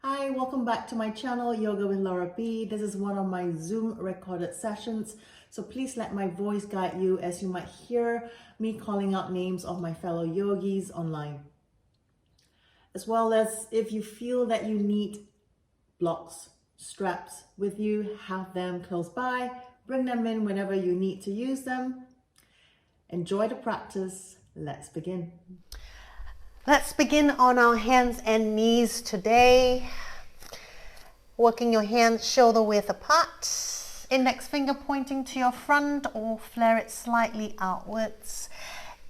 Hi, welcome back to my channel, Yoga with Laura B. This is one of my Zoom recorded sessions, so please let my voice guide you as you might hear me calling out names of my fellow yogis online. As well as if you feel that you need blocks, straps with you, have them close by, bring them in whenever you need to use them. Enjoy the practice. Let's begin. Let's begin on our hands and knees today. Working your hands shoulder width apart. Index finger pointing to your front or flare it slightly outwards.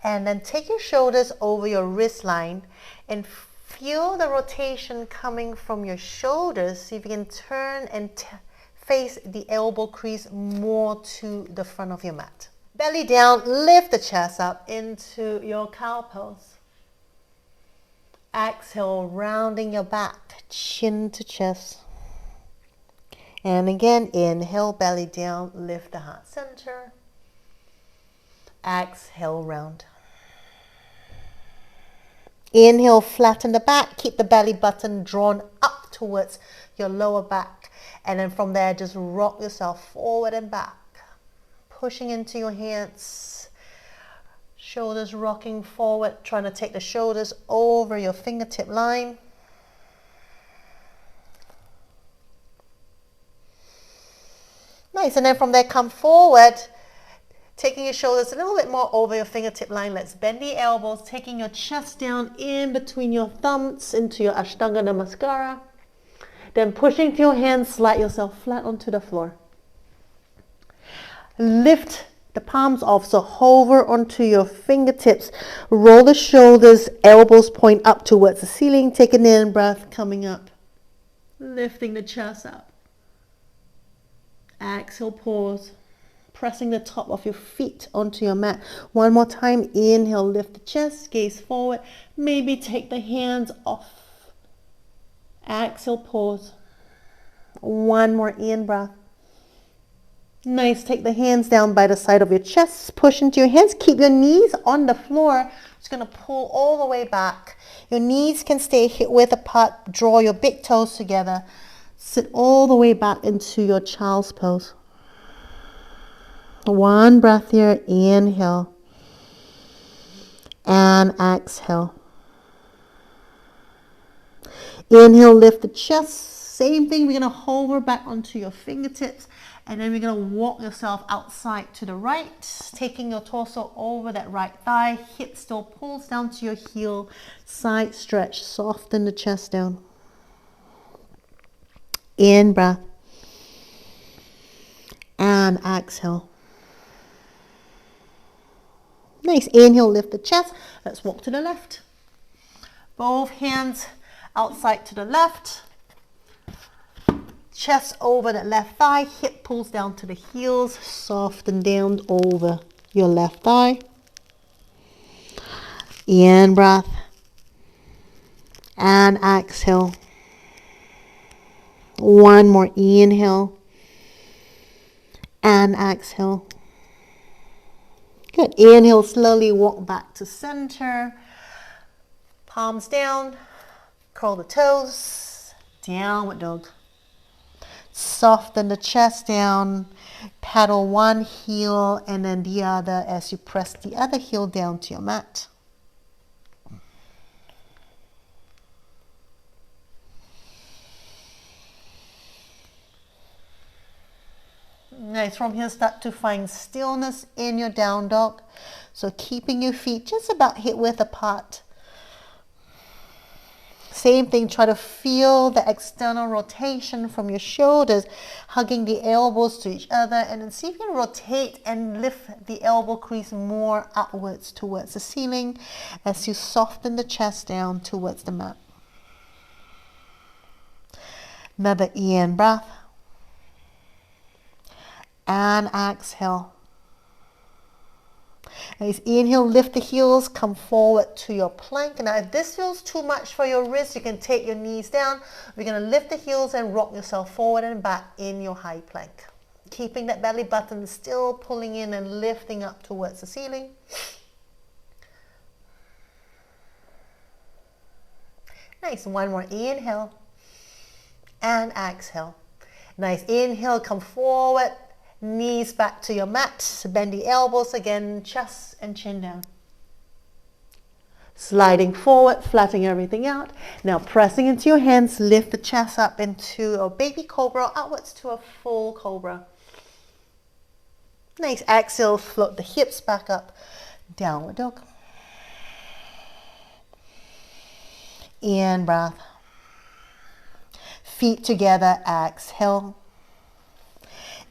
And then take your shoulders over your wrist line and feel the rotation coming from your shoulders. See if you can turn and face the elbow crease more to the front of your mat. Belly down, lift the chest up into your cow pose. Exhale, rounding your back, chin to chest. And again, inhale, belly down, lift the heart center. Exhale, round. Inhale, flatten the back, keep the belly button drawn up towards your lower back. And then from there, just rock yourself forward and back. Pushing into your hands. Shoulders rocking forward, trying to take the shoulders over your fingertip line. Nice, and then from there come forward, taking your shoulders a little bit more over your fingertip line. Let's bend the elbows, taking your chest down in between your thumbs into your Ashtanga Namaskara. Then pushing to your hands, slide yourself flat onto the floor. Lift the palms off, so hover onto your fingertips. Roll the shoulders, elbows point up towards the ceiling. Take an in breath, coming up. Lifting the chest up. Exhale, pause. Pressing the top of your feet onto your mat. One more time. Inhale, lift the chest, gaze forward. Maybe take the hands off. Exhale, pause. One more in breath. Nice. Take the hands down by the side of your chest. Push into your hands. Keep your knees on the floor. Just going to pull all the way back. Your knees can stay hip width apart. Draw your big toes together. Sit all the way back into your child's pose. One breath here. Inhale. And exhale. Inhale, lift the chest. Same thing. We're going to hover back onto your fingertips. And then we're going to walk yourself outside to the right, taking your torso over that right thigh. Hip still pulls down to your heel. Side stretch. Soften the chest down. In breath. And exhale. Nice. Inhale, lift the chest. Let's walk to the left. Both hands outside to the left. Chest over that left thigh. Hip pulls down to the heels. Soften down over your left thigh. In breath. And exhale. One more inhale. And exhale. Good. Inhale, slowly walk back to center. Palms down. Curl the toes. Downward dog. Soften the chest down. Paddle one heel and then the other as you press the other heel down to your mat. Nice. From here, start to find stillness in your down dog. So keeping your feet just about hip width apart. Same thing, try to feel the external rotation from your shoulders, hugging the elbows to each other, and then see if you can rotate and lift the elbow crease more outwards towards the ceiling as you soften the chest down towards the mat. Another in breath. And exhale. Nice. Inhale, lift the heels, come forward to your plank. Now, if this feels too much for your wrist, you can take your knees down. We're going to lift the heels and rock yourself forward and back in your high plank. Keeping that belly button still pulling in and lifting up towards the ceiling. Nice. One more inhale. and exhale. Nice. Inhale, come forward, knees back to your mat. Bend the elbows again, chest and chin down. Sliding forward, flattening everything out. Now pressing into your hands, lift the chest up into a baby cobra, outwards to a full cobra. Nice. Exhale, float the hips back up. Downward dog. In breath. Feet together, exhale.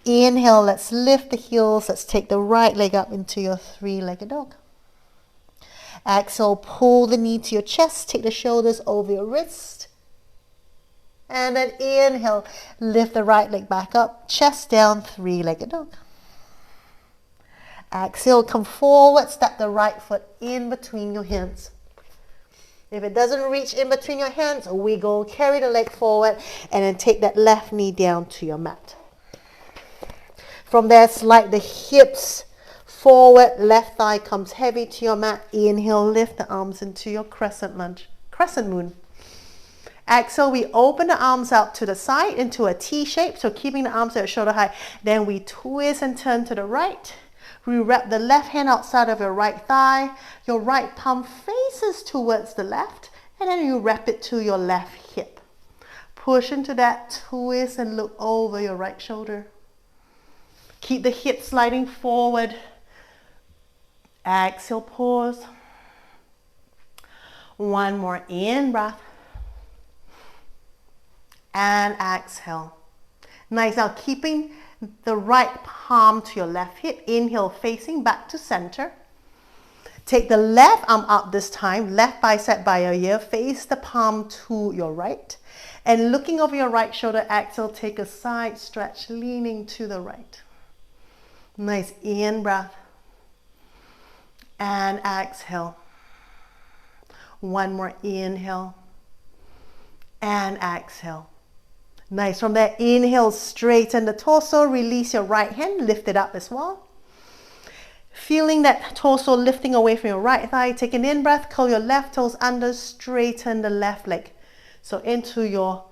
Inhale, let's lift the heels. Let's take the right leg up into your three-legged dog. Exhale, pull the knee to your chest. Take the shoulders over your wrist. And then inhale, lift the right leg back up. Chest down, three-legged dog. Exhale, come forward. Step the right foot in between your hands. If it doesn't reach in between your hands, wiggle, carry the leg forward, and then take that left knee down to your mat. From there, slide the hips forward, left thigh comes heavy to your mat. Inhale, lift the arms into your crescent lunge, crescent moon. Exhale, we open the arms out to the side into a T shape, so keeping the arms at shoulder height. Then we twist and turn to the right. We wrap the left hand outside of your right thigh. Your right palm faces towards the left, and then you wrap it to your left hip. Push into that twist and look over your right shoulder. Keep the hips sliding forward. Exhale, pause. One more in breath. And exhale. Nice. Now keeping the right palm to your left hip. Inhale, facing back to center. Take the left arm up this time. Left bicep by your ear. Face the palm to your right. And looking over your right shoulder, exhale, take a side stretch, leaning to the right. Nice. In breath. And exhale. One more inhale. And exhale. Nice. From there, inhale, straighten the torso. Release your right hand. Lift it up as well. Feeling that torso lifting away from your right thigh. Take an in-breath. Curl your left toes under. Straighten the left leg. So into your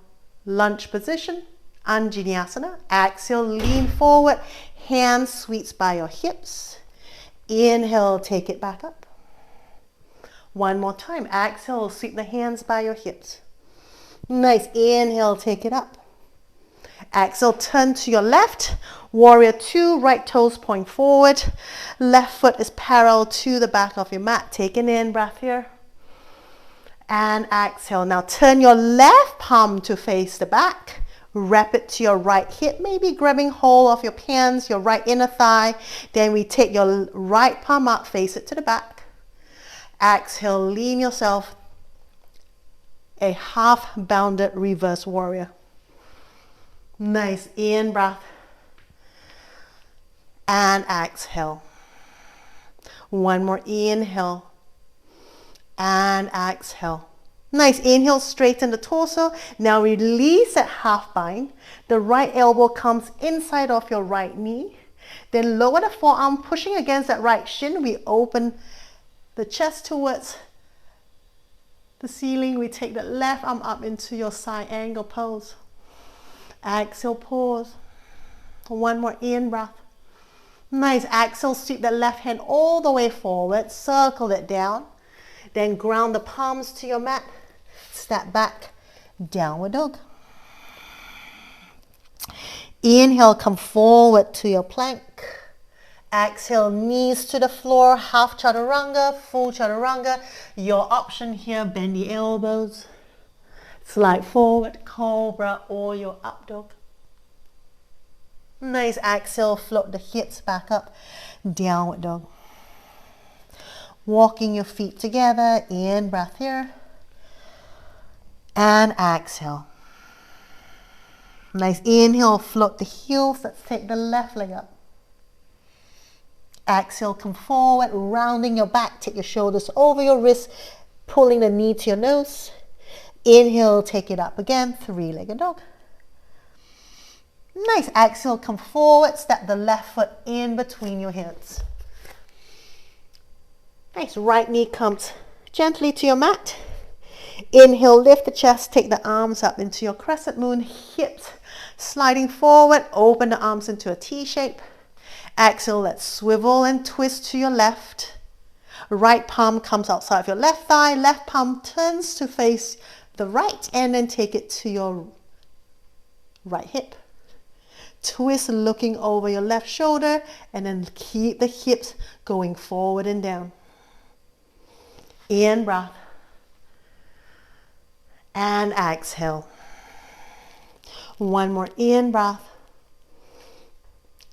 lunge position. Anjaneyasana. Exhale, lean forward. Hands sweeps by your hips. Inhale, take it back up. One more time. Exhale, sweep the hands by your hips. Nice. Inhale, take it up. Exhale, turn to your left. Warrior two, right toes point forward. Left foot is parallel to the back of your mat. Take an in-breath here. And exhale. Now turn your left palm to face the back. Wrap it to your right hip, maybe grabbing hold of your pants, your right inner thigh. Then we take your right palm up, face it to the back. Exhale, lean yourself. A half-bounded reverse warrior. Nice. In breath. And exhale. One more inhale. And exhale. Nice. Inhale, straighten the torso. Now release at half bind. The right elbow comes inside of your right knee. Then lower the forearm, pushing against that right shin. We open the chest towards the ceiling. We take the left arm up into your side angle pose. Exhale, pause. One more in breath. Nice. Exhale, sweep the left hand all the way forward. Circle it down. Then ground the palms to your mat. Step back. Downward dog. Inhale, come forward to your plank. Exhale, knees to the floor. Half chaturanga, full chaturanga. Your option here, bend the elbows. Slide forward, cobra, or your up dog. Nice. Exhale, float the hips back up. Downward dog. Walking your feet together. In breath here. And exhale. Nice. Inhale, float the heels. Let's take the left leg up. Exhale, come forward, rounding your back. Take your shoulders over your wrists, pulling the knee to your nose. Inhale, take it up again, three-legged dog. Nice. Exhale, come forward, step the left foot in between your hands. Nice. Right knee comes gently to your mat. Inhale, lift the chest, take the arms up into your crescent moon, hips sliding forward, open the arms into a T shape. Exhale, let's swivel and twist to your left. Right palm comes outside of your left thigh, left palm turns to face the right, and then take it to your right hip. Twist looking over your left shoulder, and then keep the hips going forward and down. In breath. And exhale. One more in breath.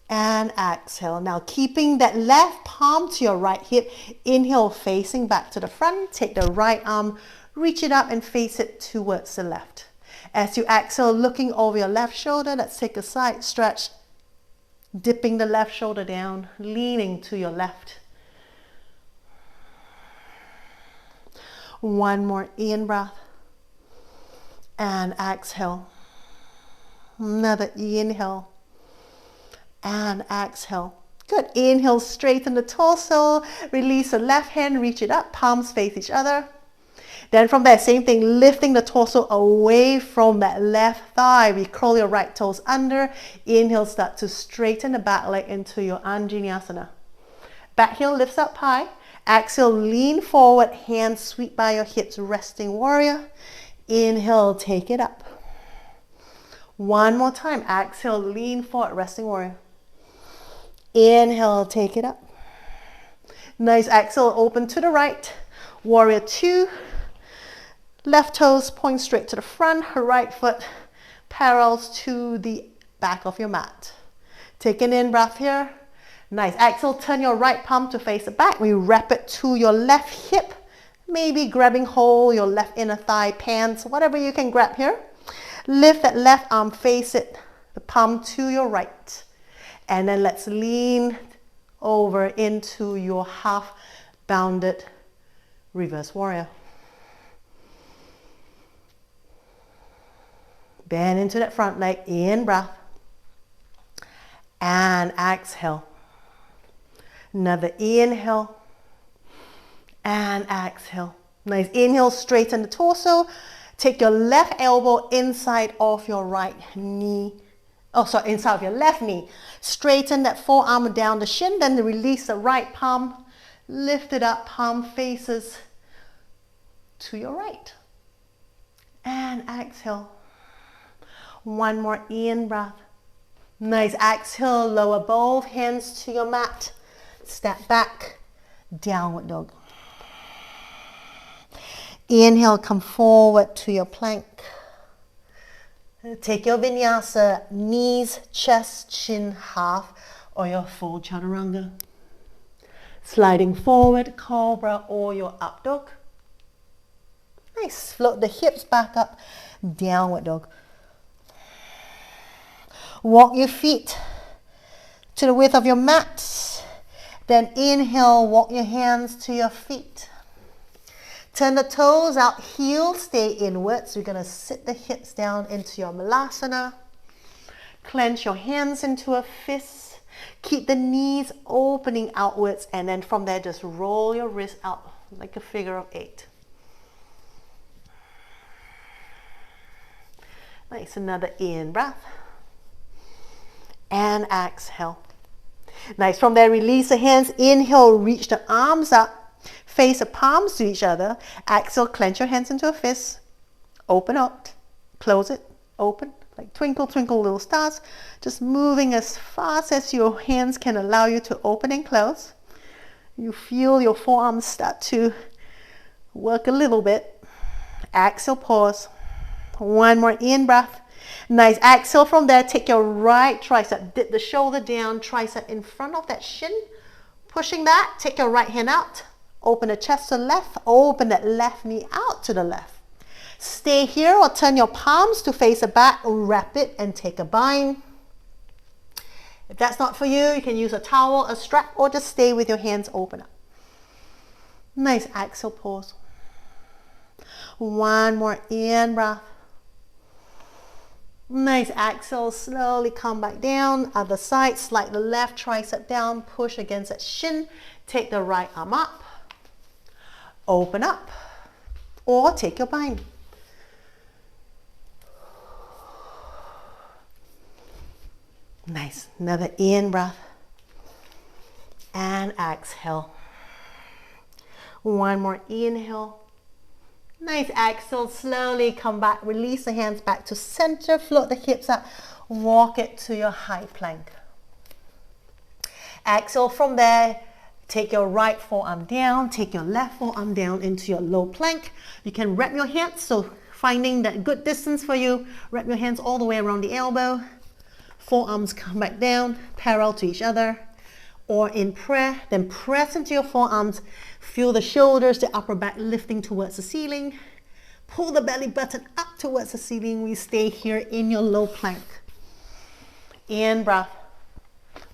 And exhale. Now keeping that left palm to your right hip. Inhale, facing back to the front. Take the right arm, reach it up and face it towards the left. As you exhale, looking over your left shoulder, let's take a side stretch. Dipping the left shoulder down, leaning to your left. One more in breath. And exhale. Another inhale. And exhale. Good. Inhale, straighten the torso. Release the left hand, reach it up. Palms face each other. Then from that same thing, lifting the torso away from that left thigh. We curl your right toes under. Inhale, start to straighten the back leg into your Anjaneyasana. Back heel lifts up high. Exhale, lean forward. Hands sweep by your hips, resting warrior. Inhale, take it up. One more time. Exhale, lean forward, resting warrior. Inhale, take it up. Nice. Exhale, open to the right. Warrior two. Left toes point straight to the front. Right foot parallels to the back of your mat. Take an in breath here. Nice. Exhale, turn your right palm to face the back. We wrap it to your left hip. Maybe grabbing hold, your left inner thigh, pants, whatever you can grab here. Lift that left arm, face it, the palm to your right. And then let's lean over into your half bounded reverse warrior. Bend into that front leg, in breath. And exhale. Another inhale. And exhale. Nice. Inhale, straighten the torso. Take your left elbow inside of your right knee. Inside of your left knee. Straighten that forearm down the shin. Then release the right palm. Lift it up. Palm faces to your right. And exhale. One more in breath. Nice. Exhale. Lower both hands to your mat. Step back. Downward dog. Inhale, come forward to your plank. Take your vinyasa, knees, chest, chin, half, or your full chaturanga. Sliding forward, cobra, or your up dog. Nice. Float the hips back up, downward dog. Walk your feet to the width of your mat. Then inhale, walk your hands to your feet. Turn the toes out, heels stay inwards. We're going to sit the hips down into your malasana. Clench your hands into a fist. Keep the knees opening outwards, and then from there just roll your wrists out like a figure of 8. Nice. Another in breath. And exhale. Nice. From there, release the hands. Inhale, reach the arms up. Face the palms to each other. Exhale, clench your hands into a fist. Open up. Close it. Open. Like twinkle, twinkle little stars. Just moving as fast as your hands can allow you to open and close. You feel your forearms start to work a little bit. Exhale, pause. One more in breath. Nice. Exhale from there. Take your right tricep. Dip the shoulder down. Tricep in front of that shin. Pushing that. Take your right hand out. Open the chest to the left. Open that left knee out to the left. Stay here or turn your palms to face the back. Wrap it and take a bind. If that's not for you, you can use a towel, a strap, or just stay with your hands open up. Nice. Exhale, pause. One more in breath. Nice. Exhale, slowly come back down. Other side, slide the left tricep down, push against that shin. Take the right arm up. Open up. or take your bind. Nice. Another in breath and exhale. One more inhale. Nice. Exhale. Slowly come back. Release the hands back to center. Float the hips up. Walk it to your high plank. Exhale from there. Take your right forearm down. Take your left forearm down into your low plank. You can wrap your hands. So finding that good distance for you. Wrap your hands all the way around the elbow. Forearms come back down, parallel to each other. Or in prayer, then press into your forearms. Feel the shoulders, the upper back lifting towards the ceiling. Pull the belly button up towards the ceiling. We stay here in your low plank. In breath.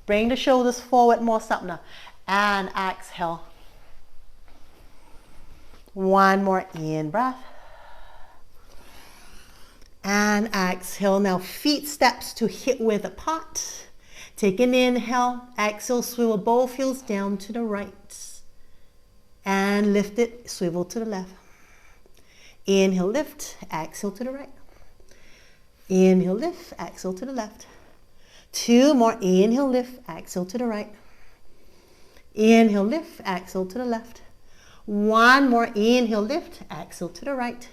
Bring the shoulders forward, more sapna. And exhale. One more in breath. And exhale. Now feet steps to hip width apart. Take an inhale. Exhale, swivel both heels down to the right. And lift it, swivel to the left. Inhale, lift, exhale to the right. Inhale, lift, exhale to the left. Two more. Inhale, lift, exhale to the right. Inhale, lift, exhale to the left. One more. Inhale, lift, exhale to the right.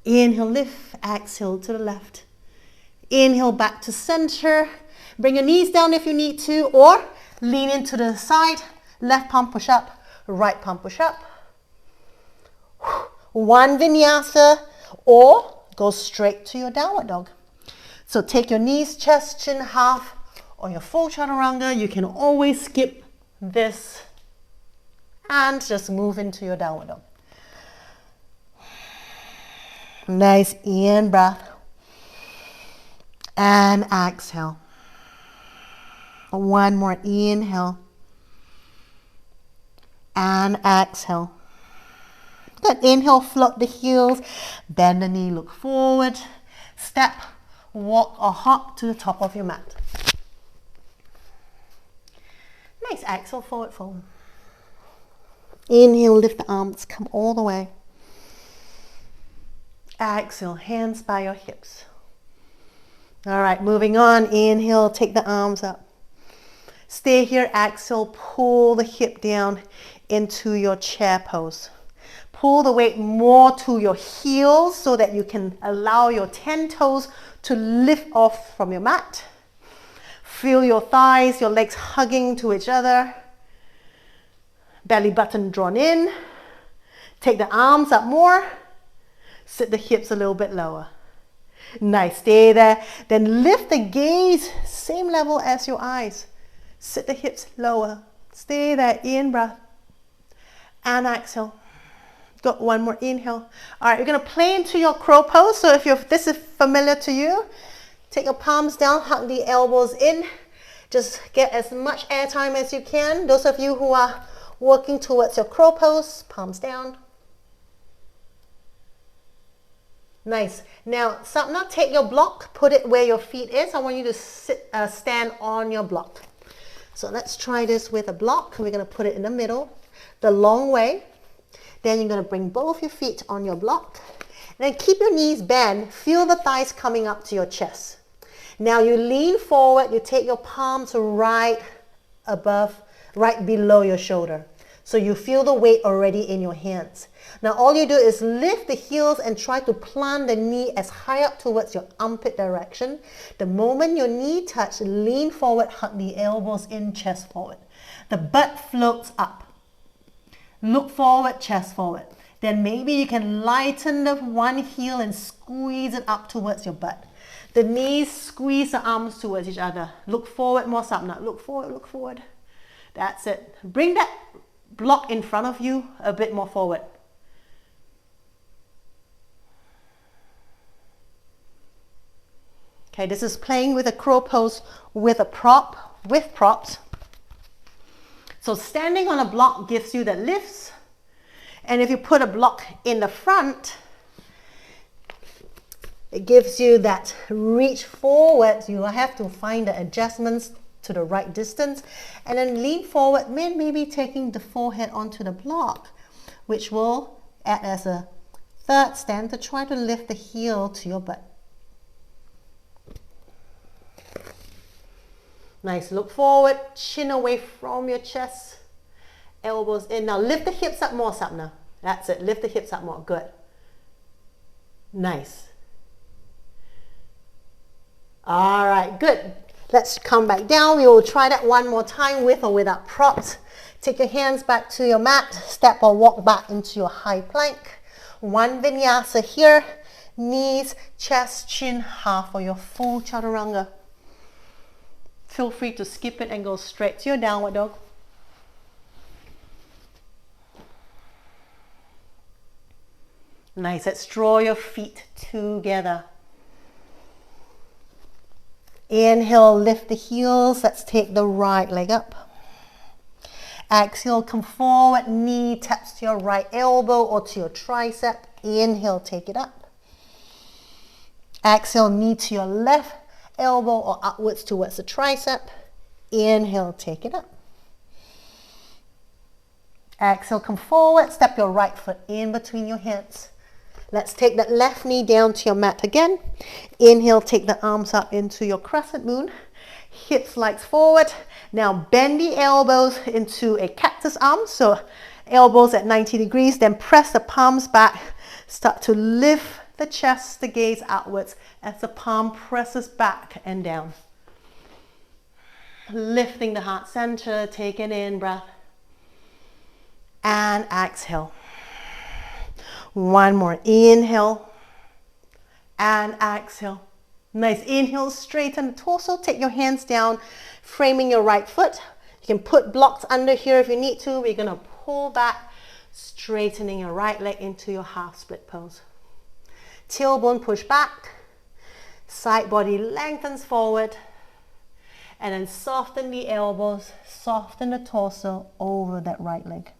Inhale, lift, exhale to the left. Inhale, back to center. Bring your knees down if you need to, or lean into the side. Left palm push up, right palm push up. One vinyasa, or go straight to your downward dog. So take your knees, chest, chin, half, or your full chaturanga. You can always skip this and just move into your downward dog. Nice in breath. And exhale. One more inhale. And exhale. Good. Inhale, float the heels. Bend the knee, look forward. Step, walk or hop to the top of your mat. Nice. Exhale, forward fold. Inhale, lift the arms, come all the way. Exhale, hands by your hips. All right, moving on. Inhale, take the arms up. Stay here. Exhale, pull the hip down into your chair pose. Pull the weight more to your heels so that you can allow your 10 toes to lift off from your mat. Feel your thighs, your legs hugging to each other. Belly button drawn in. Take the arms up more. Sit the hips a little bit lower. Nice, stay there. Then lift the gaze, same level as your eyes. Sit the hips lower. Stay there, in breath. And exhale. Got one more inhale. All right, you're gonna play into your crow pose. So if this is familiar to you, take your palms down, hug the elbows in. Just get as much air time as you can. Those of you who are working towards your crow pose, palms down. Nice. Now, Sapna, take your block, put it where your feet is. I want you to stand on your block. So let's try this with a block. We're going to put it in the middle, the long way. Then you're going to bring both your feet on your block. Then keep your knees bent. Feel the thighs coming up to your chest. Now you lean forward. You take your palms right above, right below your shoulder. So you feel the weight already in your hands. Now all you do is lift the heels and try to plant the knee as high up towards your armpit direction. The moment your knee touches, lean forward, hug the elbows in, chest forward. The butt floats up. Look forward, chest forward. Then maybe you can lighten the one heel and squeeze it up towards your butt. The knees squeeze the arms towards each other. Look forward, more Sapna. Look forward, look forward. That's it. Bring that block in front of you a bit more forward. Okay, this is playing with a crow pose with a prop, with props. So standing on a block gives you that lifts. And if you put a block in the front, it gives you that reach forward. You have to find the adjustments to the right distance. And then lean forward, maybe taking the forehead onto the block, which will act as a third stand to try to lift the heel to your butt. Nice, look forward, chin away from your chest, elbows in. Now lift the hips up more, Sapna. That's it, lift the hips up more, good. Nice. All right, good. Let's come back down. We will try that one more time with or without props. Take your hands back to your mat, step or walk back into your high plank. One vinyasa here, knees, chest, chin, half for your full chaturanga. Feel free to skip it and go straight to your downward dog. Nice, let's draw your feet together. Inhale, lift the heels. Let's take the right leg up. Exhale, come forward, knee taps to your right elbow or to your tricep. Inhale, take it up. Exhale, knee to your left elbow or upwards towards the tricep. Inhale, take it up. Exhale, come forward, step your right foot in between your hands. Let's take that left knee down to your mat again. Inhale, take the arms up into your crescent moon. Hips legs forward. Now bend the elbows into a cactus arm. So elbows at 90 degrees. Then press the palms back. Start to lift the chest, the gaze outwards as the palm presses back and down. Lifting the heart center. Take an in breath. And exhale. One more, inhale and exhale. Nice, inhale, straighten the torso, take your hands down, framing your right foot. You can put blocks under here if you need to. We're gonna pull back, straightening your right leg into your half split pose. Tailbone push back, side body lengthens forward, and then soften the elbows, soften the torso over that right leg.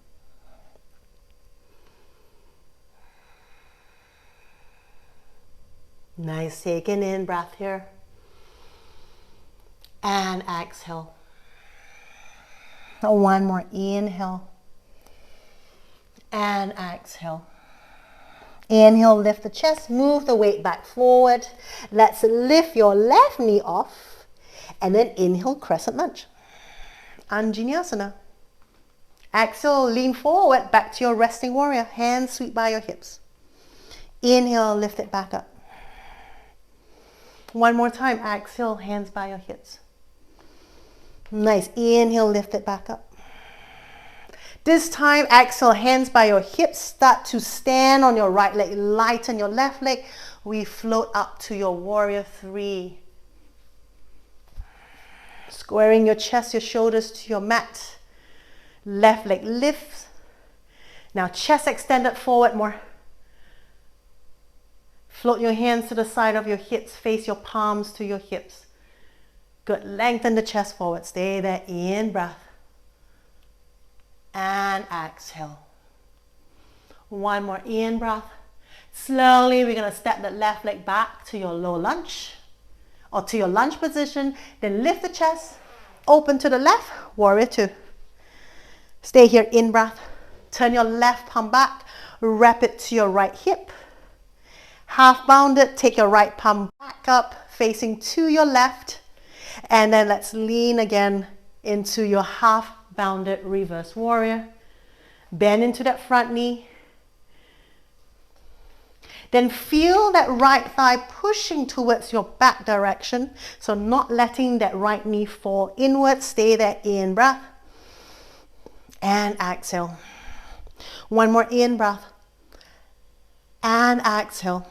Nice, take an in breath here. And exhale. One more, inhale. And exhale. Inhale, lift the chest, move the weight back forward. Let's lift your left knee off. And then inhale, crescent lunge. Anjaneyasana. Exhale, lean forward, back to your resting warrior. Hands sweep by your hips. Inhale, lift it back up. One more time, exhale, hands by your hips. Nice, inhale, lift it back up. This time, exhale, hands by your hips. Start to stand on your right leg, lighten your left leg. We float up to your warrior three. Squaring your chest, your shoulders to your mat. Left leg lifts. Now chest extended forward more. Float your hands to the side of your hips, face your palms to your hips. Good, lengthen the chest forward, stay there, in breath. And exhale. One more in breath. Slowly, we're gonna step the left leg back to your low lunge or to your lunge position. Then lift the chest, open to the left, warrior two. Stay here, in breath. Turn your left palm back, wrap it to your right hip. Half bounded, take your right palm back up, facing to your left. And then let's lean again into your half bounded reverse warrior. Bend into that front knee. Then feel that right thigh pushing towards your back direction. So not letting that right knee fall inward. Stay there, in breath. And exhale. One more in breath. And exhale.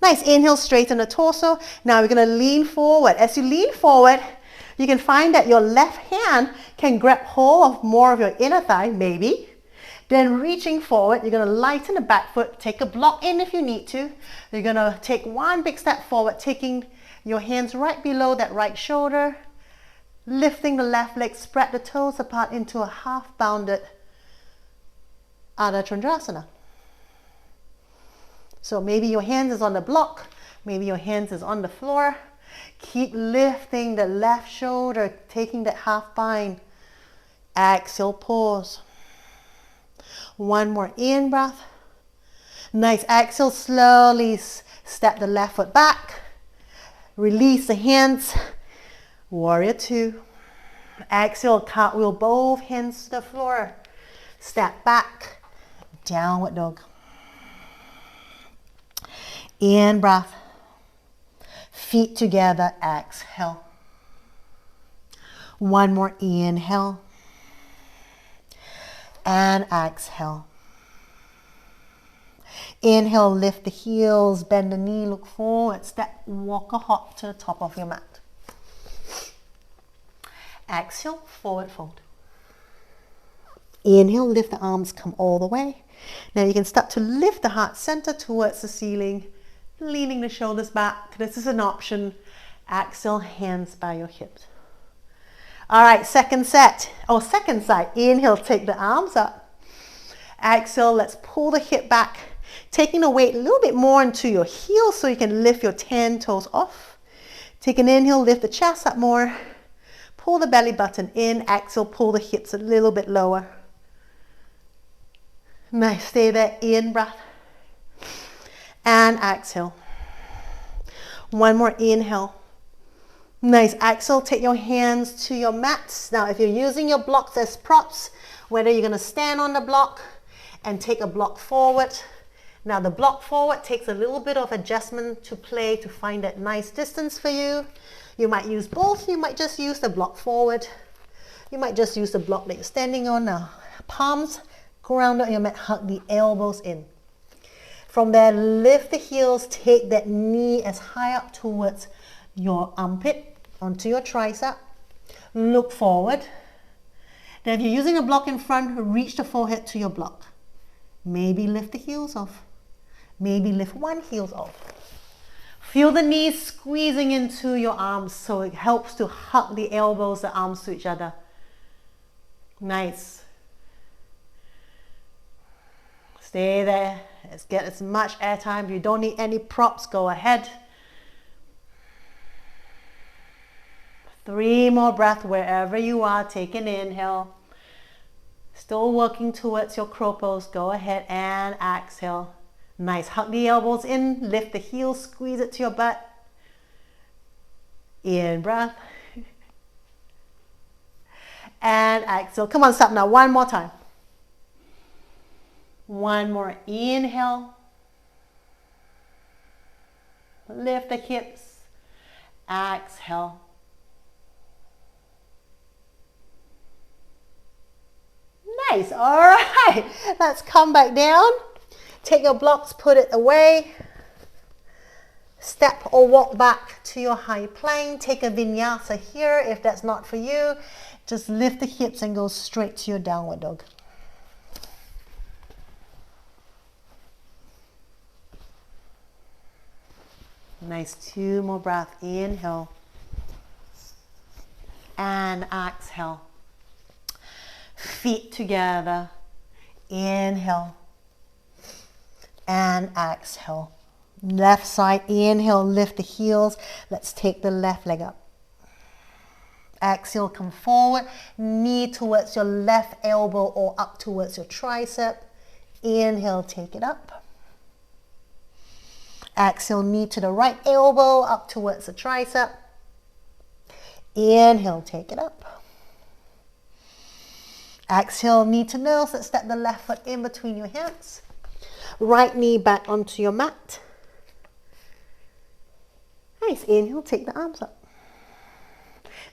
Nice, inhale, straighten the torso. Now we're gonna lean forward. As you lean forward, you can find that your left hand can grab hold of more of your inner thigh, maybe. Then reaching forward, you're gonna lighten the back foot, take a block in if you need to. You're gonna take one big step forward, taking your hands right below that right shoulder, lifting the left leg, spread the toes apart into a half bounded Ardha Chandrasana. So maybe your hands is on the block, maybe your hands is on the floor. Keep lifting the left shoulder, taking that half bind. Exhale, pause. One more in breath. Nice. Exhale, slowly step the left foot back. Release the hands. Warrior two. Exhale, cartwheel both hands to the floor. Step back. Downward dog. In breath. Feet together. Exhale. One more inhale. And exhale. Inhale, lift the heels, bend the knee, look forward, step, walk or hop to the top of your mat. Exhale, forward fold. Inhale, lift the arms, come all the way. Now you can start to lift the heart center towards the ceiling, leaning the shoulders back. This is an option. Exhale, hands by your hips. All right, second side. Inhale, take the arms up. Exhale, let's pull the hip back, taking the weight a little bit more into your heels so you can lift your 10 toes off. Take an inhale, lift the chest up more. Pull the belly button in. Exhale, pull the hips a little bit lower. Nice, stay there. In breath. And exhale. One more inhale. Nice. Exhale, take your hands to your mats. Now, if you're using your blocks as props, whether you're going to stand on the block and take a block forward. Now, the block forward takes a little bit of adjustment to play to find that nice distance for you. You might use both. You might just use the block forward. You might just use the block that you're standing on now. Palms grounded on your mat. Hug the elbows in. From there, lift the heels. Take that knee as high up towards your armpit, onto your tricep. Look forward. Now, if you're using a block in front, reach the forehead to your block. Maybe lift the heels off. Maybe lift one heel off. Feel the knees squeezing into your arms so it helps to hug the elbows, the arms to each other. Nice. Stay there. Let's get as much air time. If you don't need any props, go ahead. 3 more breaths wherever you are. Take an inhale. Still working towards your crow pose. Go ahead and exhale. Nice. Hug the elbows in. Lift the heels. Squeeze it to your butt. In breath. And exhale. Come on, stop now. One more time. One more inhale. Lift the hips. Exhale. Nice. All right. Let's come back down. Take your blocks, put it away. Step or walk back to your high plank. Take a vinyasa here. If that's not for you, just lift the hips and go straight to your downward dog. Nice. 2 more breaths. Inhale. And exhale. Feet together. Inhale. And exhale. Left side. Inhale. Lift the heels. Let's take the left leg up. Exhale. Come forward. Knee towards your left elbow or up towards your tricep. Inhale. Take it up. Exhale. Knee to the right elbow up towards the tricep. Inhale. Take it up. Exhale, knee to nose. Let's step the left foot in between your hands. Right knee back onto your mat. Nice. Inhale, take the arms up.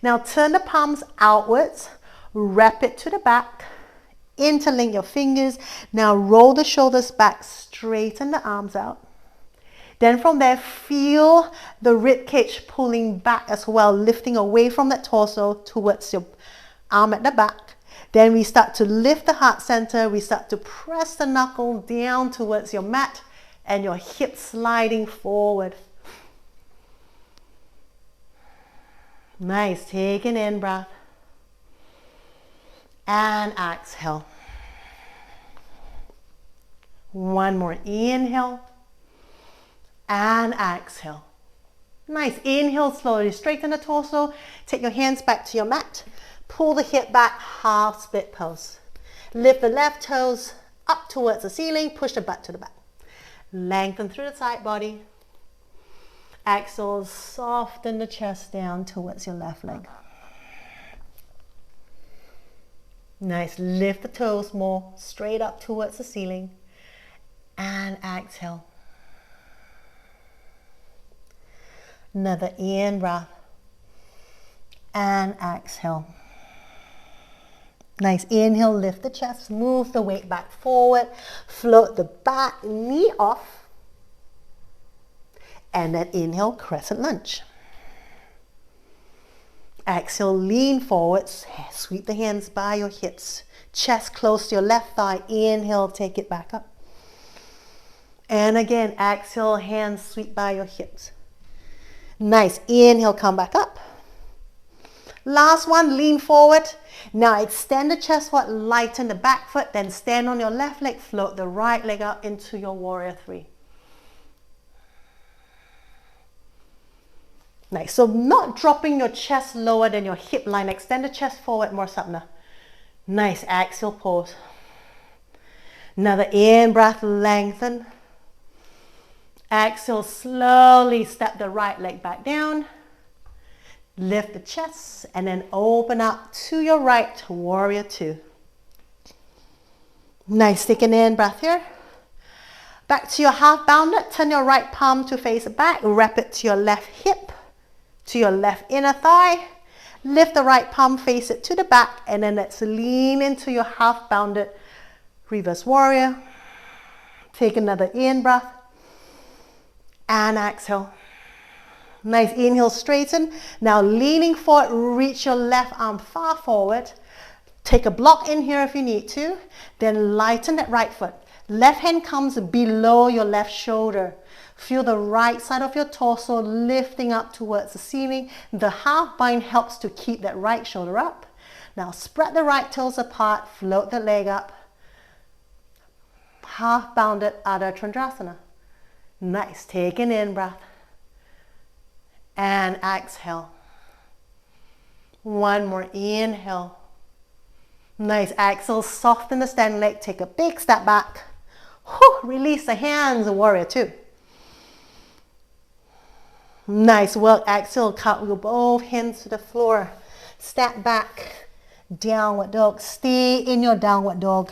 Now turn the palms outwards. Wrap it to the back. Interlink your fingers. Now roll the shoulders back. Straighten the arms out. Then from there, feel the rib cage pulling back as well, lifting away from that torso towards your arm at the back. Then we start to lift the heart center. We start to press the knuckle down towards your mat and your hips sliding forward. Nice. Take an in breath. And exhale. One more inhale. And exhale. Nice. Inhale slowly. Straighten the torso. Take your hands back to your mat. Pull the hip back, half split pose. Lift the left toes up towards the ceiling, push the butt to the back. Lengthen through the side body. Exhale, soften the chest down towards your left leg. Nice, lift the toes more straight up towards the ceiling. And exhale. Another in breath. And exhale. Nice, inhale, lift the chest, move the weight back forward, float the back knee off. And then inhale, crescent lunge. Exhale, lean forward, sweep the hands by your hips. Chest close to your left thigh. Inhale, take it back up. And again, exhale, hands sweep by your hips. Nice, inhale, come back up. Last one, lean forward. Now extend the chest forward, lighten the back foot, then stand on your left leg, float the right leg up into your warrior three. Nice, so not dropping your chest lower than your hip line. Extend the chest forward more, Sapna. Nice, exhale, pause. Another in breath, lengthen. Exhale, slowly step the right leg back down. Lift the chest and then open up to your right, warrior two. Nice, take an in breath here. Back to your half bounded. Turn your right palm to face back. Wrap it to your left hip, to your left inner thigh. Lift the right palm, face it to the back, and then let's lean into your half bounded reverse warrior. Take another in breath and exhale. Nice, inhale, straighten. Now leaning forward, reach your left arm far forward. Take a block in here if you need to. Then lighten that right foot. Left hand comes below your left shoulder. Feel the right side of your torso lifting up towards the ceiling. The half bind helps to keep that right shoulder up. Now spread the right toes apart, float the leg up. Half bounded Adho Chandrasana. Nice, take an in breath. And exhale. One more, inhale. Nice, exhale, soften the standing leg, take a big step back. Whew, release the hands, warrior two. Nice work, exhale, cartwheel both hands to the floor. Step back, downward dog. Stay in your downward dog.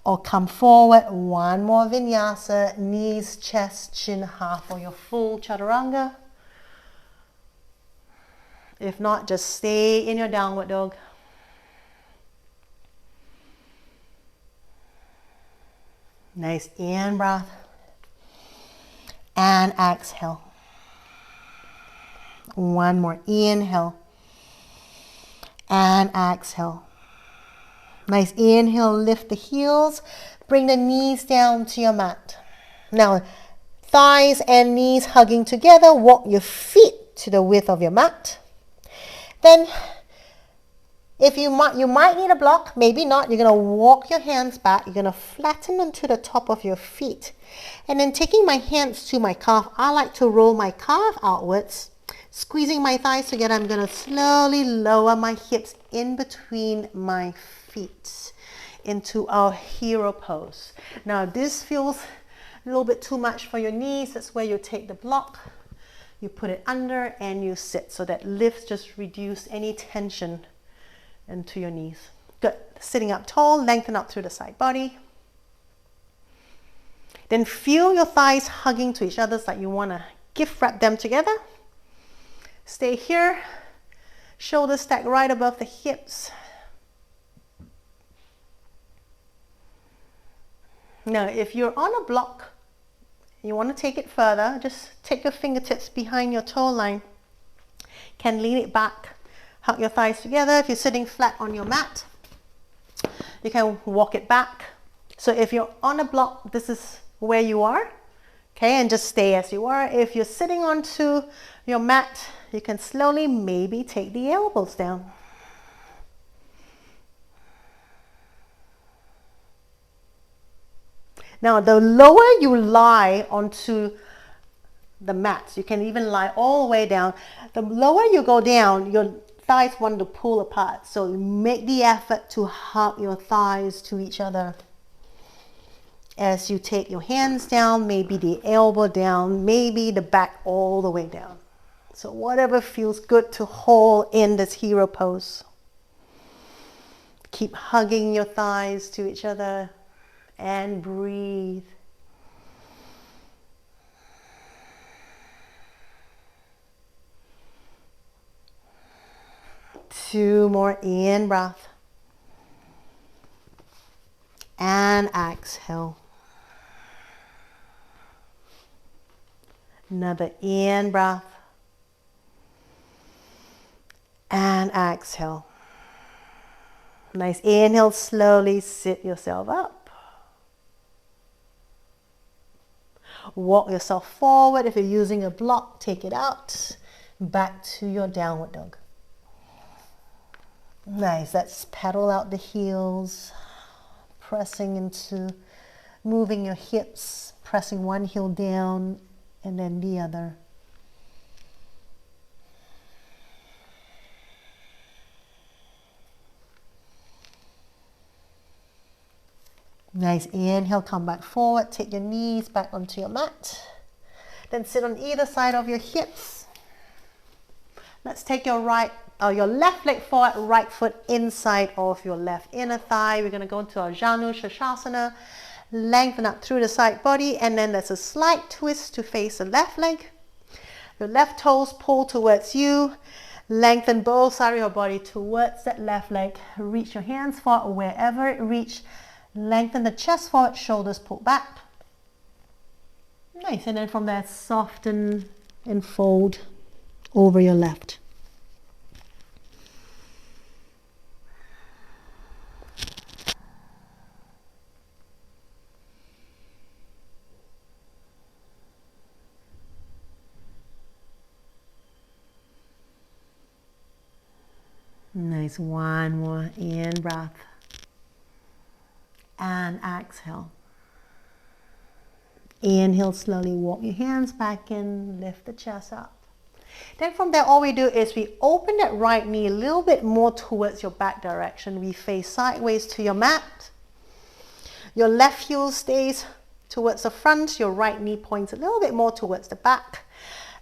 Or come forward, one more vinyasa, knees, chest, chin, half for your full chaturanga. If not, just stay in your downward dog. Nice in breath. And exhale. One more, inhale. And exhale. Nice inhale, lift the heels. Bring the knees down to your mat. Now, thighs and knees hugging together. Walk your feet to the width of your mat. Then, if you might need a block, maybe not. You're going to walk your hands back. You're going to flatten onto the top of your feet. And then taking my hands to my calf, I like to roll my calf outwards. Squeezing my thighs together, I'm going to slowly lower my hips in between my feet into our hero pose. Now, this feels a little bit too much for your knees. That's where you take the block. You put it under and you sit. So that lifts just reduce any tension into your knees. Good. Sitting up tall, lengthen up through the side body. Then feel your thighs hugging to each other. It's like you want to gift wrap them together. Stay here. Shoulders stacked right above the hips. Now, if you're on a block, you want to take it further, just take your fingertips behind your toe line. Can lean it back, hug your thighs together. If you're sitting flat on your mat, you can walk it back. So if you're on a block, this is where you are, okay, and just stay as you are. If you're sitting onto your mat, you can slowly maybe take the elbows down. Now, the lower you lie onto the mat, you can even lie all the way down. The lower you go down, your thighs want to pull apart. So make the effort to hug your thighs to each other. As you take your hands down, maybe the elbow down, maybe the back all the way down. So whatever feels good to hold in this hero pose. Keep hugging your thighs to each other and breathe. Two more in breath. And exhale. Another in breath. And exhale. Nice inhale, slowly sit yourself up. Walk yourself forward. If you're using a block, take it out. Back to your downward dog. Nice, let's pedal out the heels. Pressing into, moving your hips, pressing one heel down and then the other. Nice, inhale, come back forward, take your knees back onto your mat. Then sit on either side of your hips. Let's take your left leg forward, right foot inside of your left inner thigh. We're going to go into our Shavasana. Lengthen up through the side body, and then there's a slight twist to face the left leg. Your left toes pull towards you. Lengthen both sides of your body towards that left leg. Reach your hands forward wherever it reach. Lengthen the chest forward, shoulders pull back. Nice, and then from there, soften and fold over your left. Nice, one more in breath. And exhale. Inhale, slowly walk your hands back in, lift the chest up. Then from there, all we do is we open that right knee a little bit more towards your back direction. We face sideways to your mat. Your left heel stays towards the front. Your right knee points a little bit more towards the back.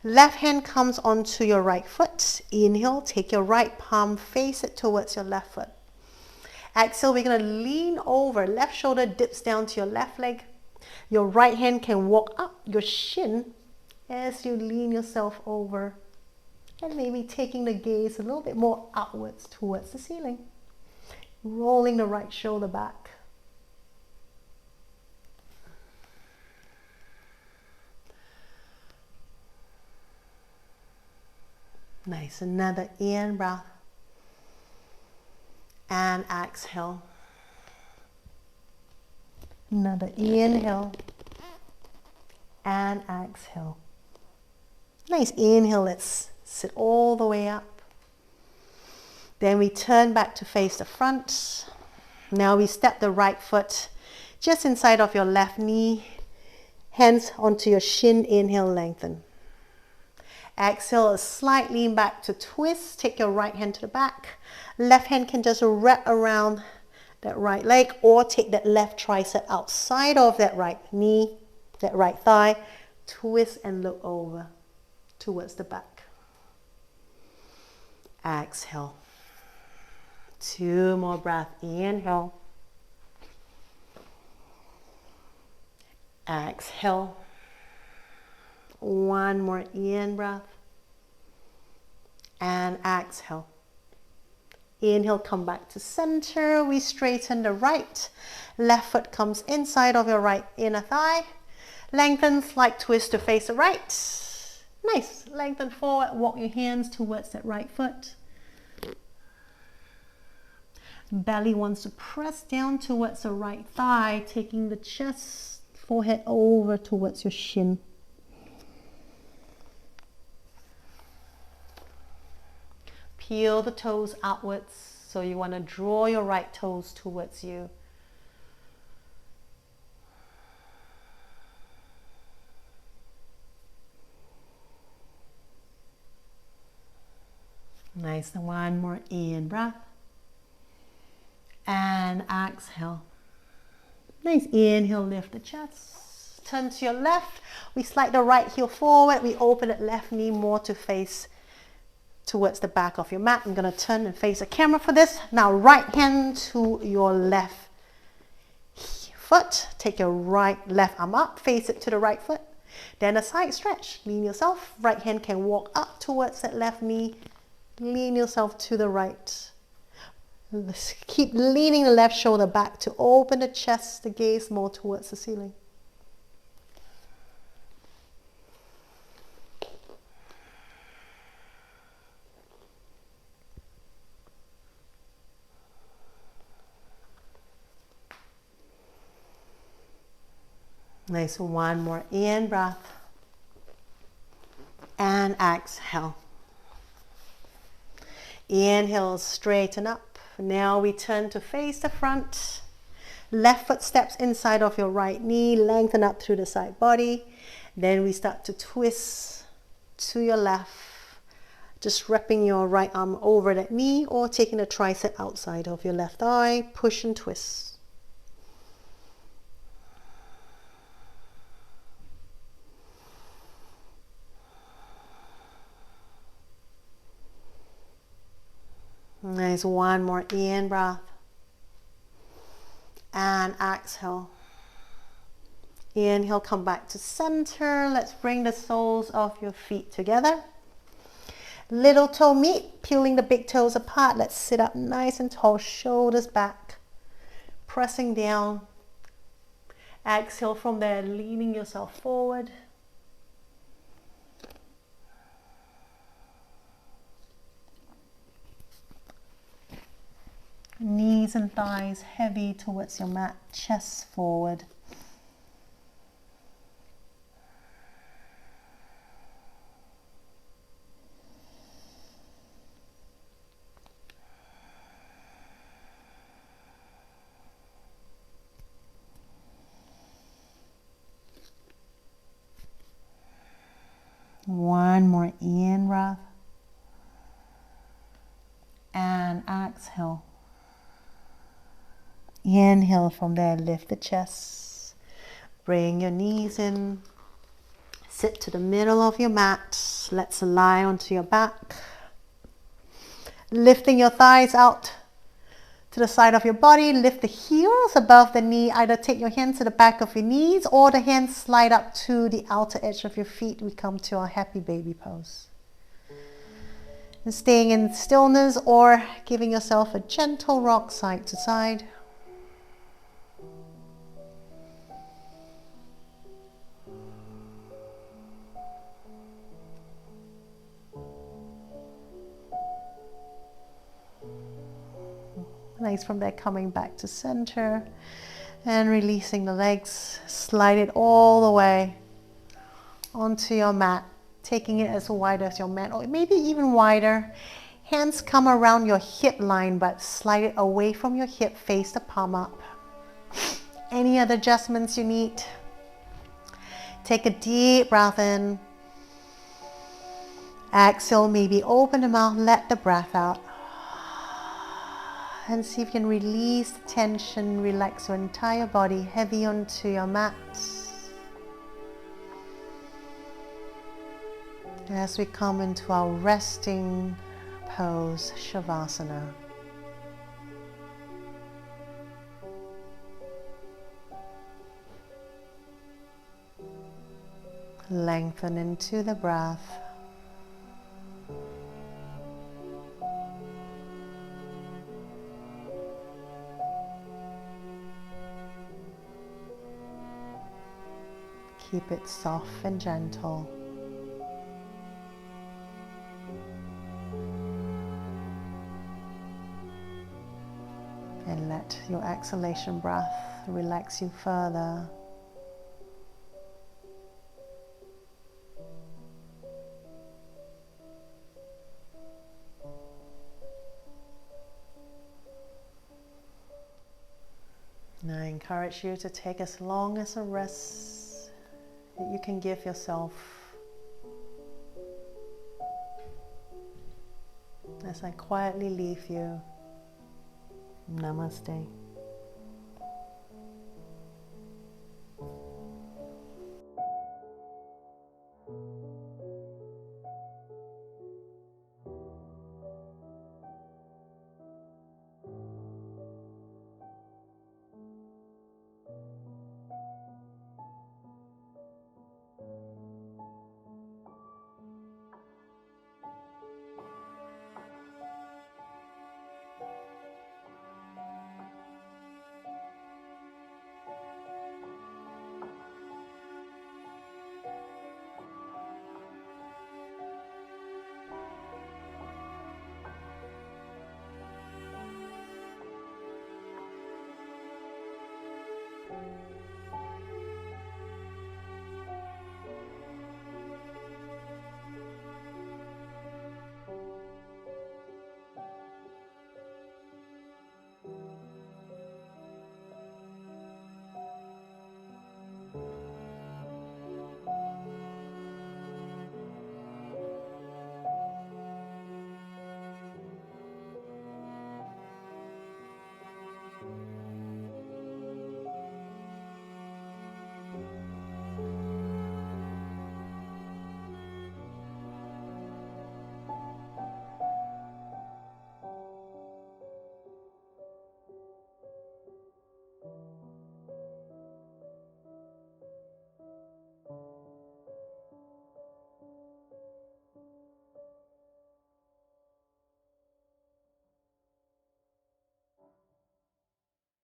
Left hand comes onto your right foot. Inhale, take your right palm, face it towards your left foot. Exhale, we're going to lean over. Left shoulder dips down to your left leg. Your right hand can walk up your shin as you lean yourself over. And maybe taking the gaze a little bit more outwards towards the ceiling. Rolling the right shoulder back. Nice, another in breath. And exhale. Another inhale. And exhale. Nice inhale, let's sit all the way up. Then we turn back to face the front. Now we step the right foot just inside of your left knee. Hands onto your shin, inhale, lengthen. Exhale, a slight lean back to twist. Take your right hand to the back. Left hand can just wrap around that right leg, or take that left tricep outside of that right knee, that right thigh. Twist and look over towards the back. Exhale. Two more breaths. Inhale. Exhale. One more in breath. And exhale. Inhale, come back to center. We straighten the right. Left foot comes inside of your right inner thigh. Lengthen, slight twist to face the right. Nice. Lengthen forward. Walk your hands towards that right foot. Belly wants to press down towards the right thigh, taking the chest, forehead over towards your shin. Peel the toes outwards, so you want to draw your right toes towards you. Nice, and one more in breath. And exhale. Nice. Inhale, lift the chest. Turn to your left. We slide the right heel forward. We open that left knee more to face towards the back of your mat. I'm going to turn and face the camera for this. Now right hand to your left foot. Take your left arm up. Face it to the right foot. Then a side stretch. Lean yourself. Right hand can walk up towards that left knee. Lean yourself to the right. Keep leaning the left shoulder back to open the chest, the gaze more towards the ceiling. Nice. One more in breath. And exhale. Inhale, straighten up. Now we turn to face the front. Left foot steps inside of your right knee, lengthen up through the side body. Then we start to twist to your left, just wrapping your right arm over that knee or taking the tricep outside of your left thigh. Push and twist. Nice. One more in breath. And exhale. Inhale, come back to center. Let's bring the soles of your feet together. Little toe meet, peeling the big toes apart. Let's sit up nice and tall, shoulders back. Pressing down. Exhale from there, leaning yourself forward. Knees and thighs heavy towards your mat, chest forward. One more in breath. And exhale. Inhale from there, lift the chest. Bring your knees in. Sit to the middle of your mat. Let's lie onto your back. Lifting your thighs out to the side of your body. Lift the heels above the knee. Either take your hands to the back of your knees or the hands slide up to the outer edge of your feet. We come to our happy baby pose. And staying in stillness or giving yourself a gentle rock side to side. Nice. From there, coming back to center and releasing the legs. Slide it all the way onto your mat, taking it as wide as your mat or maybe even wider. Hands come around your hip line, but slide it away from your hip, face the palm up. Any other adjustments you need? Take a deep breath in. Exhale, maybe open the mouth, let the breath out. And see if you can release the tension, relax your entire body, heavy onto your mat. As we come into our resting pose, Shavasana. Lengthen into the breath. Keep it soft and gentle. And let your exhalation breath relax you further. Now I encourage you to take as long as a rest that you can give yourself. As I quietly leave you, Namaste.